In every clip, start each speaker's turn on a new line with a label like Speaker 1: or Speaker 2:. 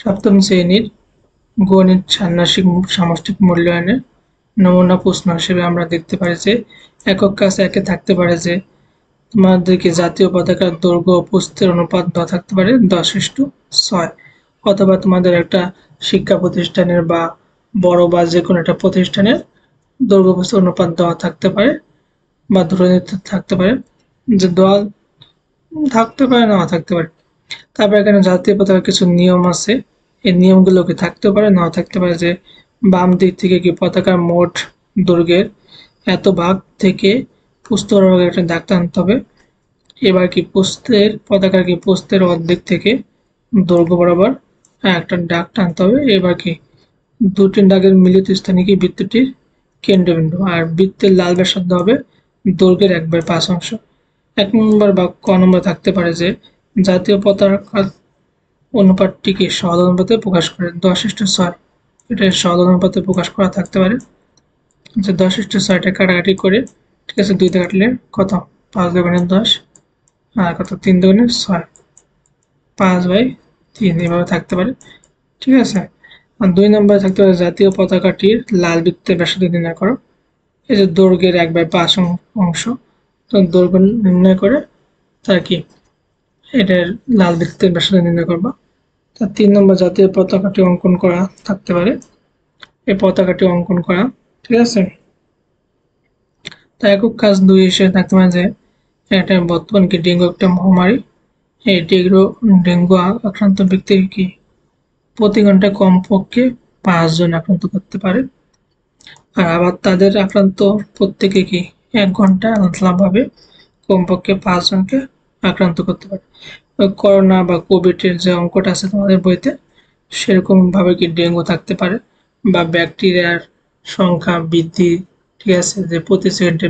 Speaker 1: সপ্তম শ্রেণীর গণিত ষান্মাসিক সামষ্টিক মূল্যায়নের নমুনা প্রশ্ন হিসেবে আমরা দেখতে পারি যে একক কাজ একে থাকতে পারে যে তোমাদেরকে জাতীয় পতাকার দৈর্ঘ্য ও প্রস্থের অনুপাত দেওয়া থাকতে পারে 10:6, অথবা তোমাদের একটা শিক্ষা প্রতিষ্ঠানের বা বড় বা যে কোনো একটা প্রতিষ্ঠানের দৈর্ঘ্য প্রস্থ অনুপাত দেওয়া থাকতে পারে বা ধরে নিতে থাকতে পারে যে দেওয়া থাকতে পারে নাও থাকতে পারে। তারপর এখানে জাতীয় পতাকার কিছু নিয়ম আছে, এই নিয়মগুলো কি থাকতে পারে নাও থাকতে পারে যে বাম দিক থেকে কি পতাকার মোট দৈর্ঘ্যের এত ভাগ থেকে প্রস্থ বরাবর একটা দাগ টানতে হবে। এবার কি প্রস্থের পতাকার কি প্রস্থের অর্ধেক থেকে দৈর্ঘ্য বরাবর একটা দাগ টানতে হবে। এবার কি দুটি দাগের মিলিত স্থানে কি বৃত্তটির কেন্দ্রবিন্দু, আর বৃত্তের লাল ব্যাসার্ধ হবে দৈর্ঘ্যের 1/5 1 নম্বর বা ক নম্বর থাকতে পারে যে জাতীয় পতাকার অনুপাতটিকে সহজ অনুপাতে প্রকাশ করে 10:6, এটা সহজ অনুপাতে প্রকাশ করা থাকতে পারে যে 10:6টা কাটাকাটি করে, ঠিক আছে, 2 তে কাটলে কত 5 দুগুণে 10 আর কত 3 দুগুণে 6, 5/3 এভাবে থাকতে পারে, ঠিক আছে। আর 2 নম্বরে থাকতে পারে জাতীয় পতাকাটির লাল বৃত্তের ব্যাসার্ধ নির্ণয় করো। এই যে দৈর্ঘ্যের 1/5 অংশ, তো দৈর্ঘ্য নির্ণয় করে তার কি এটার লাল বৃত্তের ব্যাসার্ধ নির্ণয় করবা। তার 3 নম্বর জাতীয় পতাকাটি অঙ্কন করা থাকতে পারে, এই পতাকাটি অঙ্কন করা, ঠিক আছে। তা একক কাজ 2 হিসেবে থাকতে পারে যে এটা বর্তমান কি ডেঙ্গু একটা মহামারী, এই ডেঙ্গু আক্রান্ত ব্যক্তিকে কি প্রতি ঘন্টায় কমপক্ষে 5 জন আক্রান্ত করতে পারে, আর আবার তাদের আক্রান্ত প্রত্যেকে কি 1 ঘন্টায় আলাদাভাবে কমপক্ষে 5 জনকে আক্রান্ত করতে পারে। করোনা বা কোভিডের যে অঙ্কটা আছে তোমাদের বইতে, সেরকম ভাবে কি ডেঙ্গু থাকতে পারে বা ব্যাকটেরিয়ার সংখ্যা বৃদ্ধি, ঠিক আছে, যে প্রতি সেকেন্ডে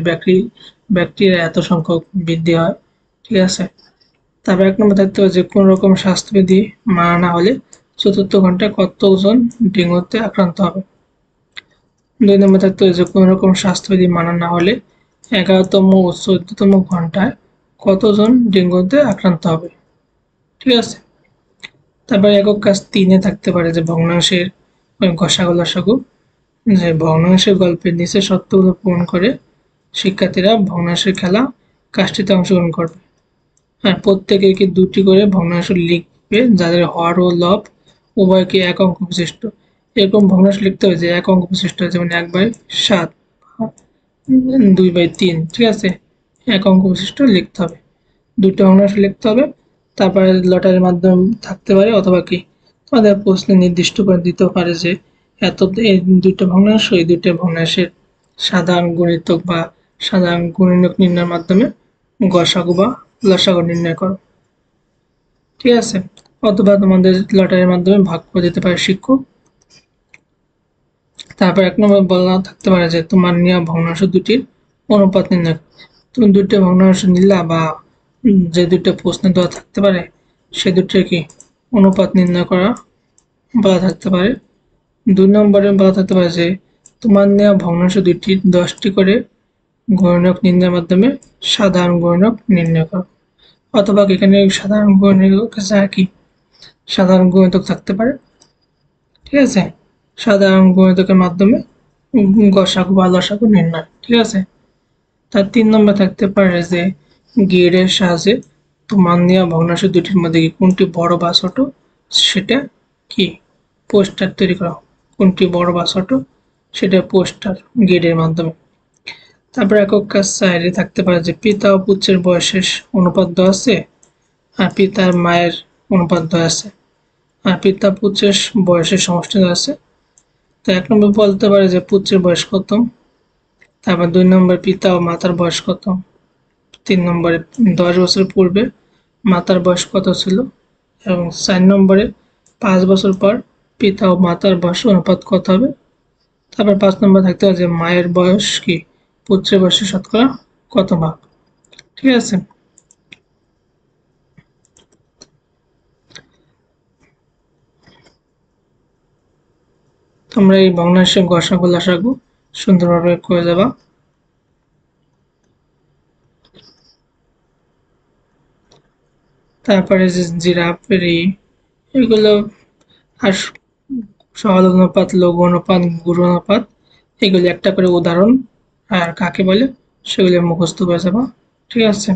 Speaker 1: ব্যাকটেরিয়া এত সংখ্যক বৃদ্ধি হয়, ঠিক আছে। তারপর 1 নম্বর থাকতে হবে যে কোনো রকম স্বাস্থ্যবিধি মানা না হলে চতুর্থ ঘন্টায় কতজন ডেঙ্গুতে আক্রান্ত হবে। 2 নম্বর থাকতে হবে যে কোনো রকম স্বাস্থ্যবিধি মানা না হলে 11তম ও 14তম ঘন্টায় কতজন ডেঙ্গুতে আক্রান্ত হবে, ঠিক আছে। তারপর একক কাজ 3-এ থাকতে পারে যে ভগ্নাংশের গসাগু লসাগু, যে ভগ্নাংশের গল্পের নিচে সত্যগুলো পূরণ করে শিক্ষার্থীরা ভগ্নাংশের খেলা কাজটিতে অংশগ্রহণ করবে। আর প্রত্যেকে কি 2টি করে ভগ্নাংশ লিখবে যাদের হর ও লব উভয়কে 1 অঙ্ক বিশিষ্ট। এরকম ভগ্নাংশ লিখতে হবে যে 1 অঙ্ক বিশিষ্ট, যেমন 1/7, 2/3, ঠিক আছে, 1 অঙ্ক বিশিষ্ট লিখতে হবে, 2টা ভগ্নাংশ লিখতে হবে। তারপরে লটারির মাধ্যমে থাকতে পারে অথবা কি তোমাদের প্রশ্নে নির্দিষ্ট করে দিতে পারে যে এত এই 2টা ভগ্নাংশ, এই 2টা ভগ্নাংশের সাধারণ গুণিতক বা সাধারণ গুণিতক নির্ণয়ের মাধ্যমে গসাগু বা লসাগু নির্ণয় করো, ঠিক আছে। অথবা তোমাদের লটারির মাধ্যমে ভাগ করে দিতে পারে শিক্ষক। তারপর 1 নম্বর বলা থাকতে পারে যে তোমার নেওয়া ভগ্নাংশ দুটির অনুপাত নির্ণয়। তুমি 2টা ভগ্নাংশ নিলা বা যে 2টা প্রশ্ন দেওয়া থাকতে পারে সে 2টার কি অনুপাত নির্ণয় করা বলা থাকতে পারে। 2 নম্বরে বলা থাকতে পারে যে তোমার নেওয়া ভগ্নাংশ দুটির 10টি করে গুণক নির্ণয়ের মাধ্যমে সাধারণ গুণক নির্ণয় করো। অথবা এখানে সাধারণ গুণক কি সাধারণ গুণিতক থাকতে পারে, ঠিক আছে, সাধারণ গুণিতকের মাধ্যমে গসাগু বা লসাগু নির্ণয়, ঠিক আছে। তার 3 নম্বর থাকতে পারে যে গিয়ারের সাহায্যে তোমার নেওয়া ভগ্নাংশ দুটির মধ্যে কোনটি বড় বা ছোট সেটা কি পোস্টার তৈরি করা, কোনটি বড় বা ছোট সেটা পোস্টার গিয়ারের মাধ্যমে। তারপর একক কাজ 4-এ থাকতে পারে যে পিতা ও পুত্রের বয়সের অনুপাত দেওয়া আছে, আর পিতার মায়ের অনুপাত দেওয়া আছে, আর পিতা পুত্রের বয়সের সমষ্টি দেওয়া আছে। তো 1 নম্বর বলতে পারে যে পুত্রের বয়স কত, তারপর 2 নম্বর পিতা ও মাতার বয়স কত, 3 নম্বরে 10 বছর পূর্বে মাতার বয়স কত ছিল, এবং 4 নম্বরে 5 বছর পর পিতা ও মাতার বয়স অনুপাত কত হবে। তারপর 5 নম্বর থাকতে হবে যে মায়ের বয়স কি পুত্রের বয়সের শতকরা কত ভাগ, ঠিক আছে। তোমরা এই ভগ্নাংশের গসাগু লসাগু সুন্দরভাবে করে যাবা। তারপরে যে জিরাফের এগুলো আর সহজ অনুপাত, লঘু অনুপাত, গুরু অনুপাত এগুলি একটা করে উদাহরণ আর কাকে বলে সেগুলি মুখস্থ করে যাবো। ঠিক আছে,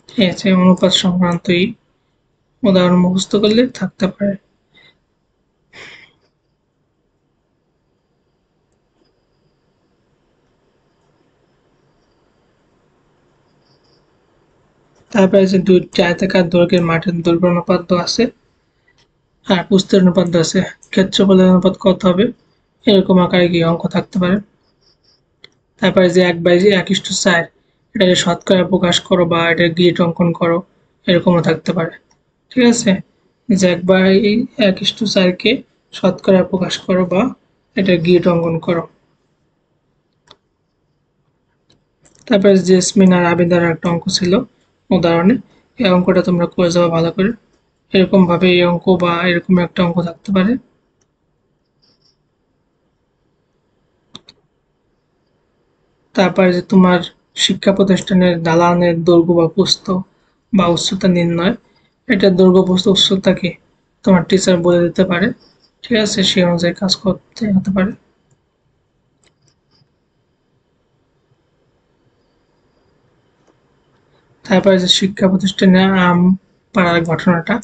Speaker 1: ঠিক আছে, অনুপাত সংক্রান্তই উদাহরণ মুখস্থ করলে থাকতে পারে। তারপরে যে দুইটি আয়তাকার দৈর্ঘ্যের মাঠের দৈর্ঘ্য অনুপাত আছে আর প্রস্থের অনুপাত আছে, ক্ষেত্রফলের অনুপাত কত হবে এরকম আকারে কি অঙ্ক থাকতে পারে। তারপরে যে 1/1:4 এটাকে শতকরা প্রকাশ করো বা এটা গ্রিড অঙ্কন করো এরকমও থাকতে পারে। ঠিক আছে, যে 1/1:4 কে শতকরা প্রকাশ করো বা এটা গ্রিড অঙ্কন করো। তারপরে জেসমিন আর আবেদার একটা অঙ্ক ছিল উদাহরণে, এই অঙ্কটা তোমরা করে যাওয়া ভালো করে। এরকম ভাবে এই অঙ্ক বা এরকম একটা অঙ্ক থাকতে পারে। তারপরে যে তোমার শিক্ষা প্রতিষ্ঠানের দালানের দৈর্ঘ্য বা প্রস্থ বা উচ্চতা নির্ণয়, এটা দৈর্ঘ্য প্রস্থ উচ্চতাকে তোমার টিচার বলে দিতে পারে। ঠিক আছে, সেই অনুযায়ী কাজ করতে হতে পারে। তারপরে যে শিক্ষা প্রতিষ্ঠানে আম পাড়ার ঘটনাটা,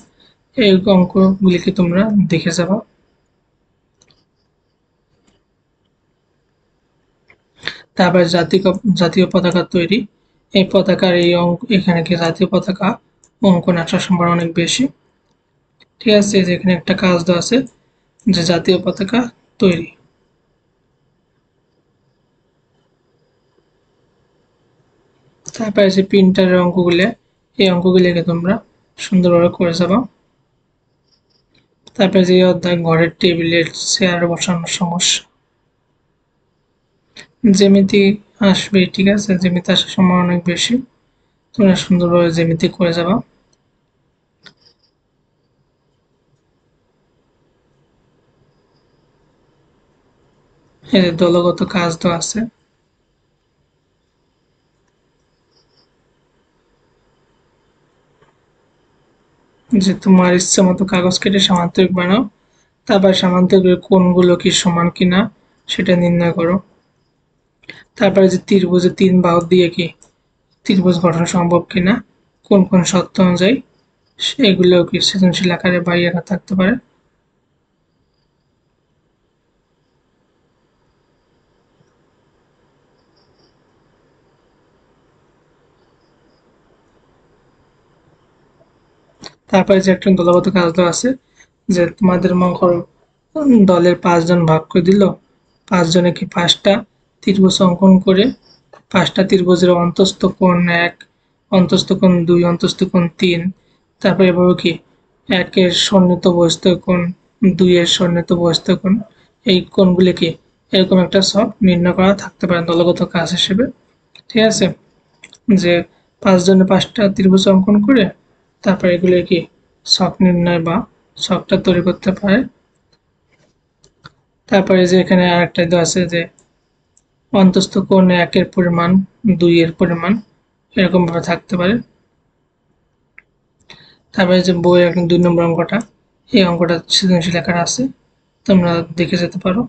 Speaker 1: এই অঙ্কগুলিকে তোমরা দেখে যাবা। তারপরে জাতীয় পতাকা তৈরি, এই পতাকার এই অঙ্ক এখানে কি জাতীয় পতাকা অঙ্কন আসার সম্ভাবনা অনেক বেশি। ঠিক আছে, যেখানে একটা কাজ দেওয়া আছে যে জাতীয় পতাকা তৈরি। তারপরে যে প্রিন্টারের অঙ্কগুলো, এই অঙ্কগুলিকে তোমরা সুন্দরভাবে করে যাবা। তারপরে যে অধ্যায় ঘরের টেবিলে চেয়ার বসানোর সমস্যা, জ্যামিতি আসবে। ঠিক আছে, জ্যামিতি আসার সম্ভাবনা অনেক বেশি, তোমরা সুন্দরভাবে জ্যামিতি করে যাবা। এই যে দলগত কাজ তো আছে, যে তোমার ইচ্ছা মতো কাগজ কেটে সামান্তরিক বানাও, তারপর সামান্তরিকের কোণগুলো কি সমান কিনা সেটা নির্ণয় করো। তারপরে যে ত্রিভুজের 3 বাহু দিয়ে কি ত্রিভুজ গঠন সম্ভব কিনা, কোন কোন শর্ত অনুযায়ী, সেগুলো কি সৃজনশীল আকারে বা ইয়ে থাকতে পারে। তারপরে যে একটা দলগত কাজ দেওয়া আছে, যে তোমাদের মনে করো দলের 5 জন ভাগ করে দিল, 5 জনে কি 5টা ত্রিভুজ অঙ্কন করে 5টা ত্রিভুজের অন্তস্থ কোণ 1, অন্তস্থ কোণ 2, অন্তস্থ কোণ 3, তারপরে এভাবে কি 1-এর সন্নিহিত বহিস্থ কোণ, 2-এর সন্নিহিত বহিস্থ কোণ, এই কোণগুলিকে এরকম একটা সব নির্ণয় করা থাকতে পারে দলগত কাজ হিসেবে। ঠিক আছে, যে 5 জনে 5টা ত্রিভুজ অঙ্কন করে তারপর এগুলো কি ছক নির্ণয় বা ছকটা তৈরি করতে পারে। তারপরে যে এখানে আরেকটা দেওয়া আছে যে অন্তস্থ কোণ 1-এর পরিমাণ 2-এর পরিমাণ এরকম ভাবে থাকতে পারে। তারপরে যে বইয়ের 2 নম্বর অঙ্কটা, এই অঙ্কটা সৃজনশীল আকারে আছে, তোমরা দেখে যেতে পারো।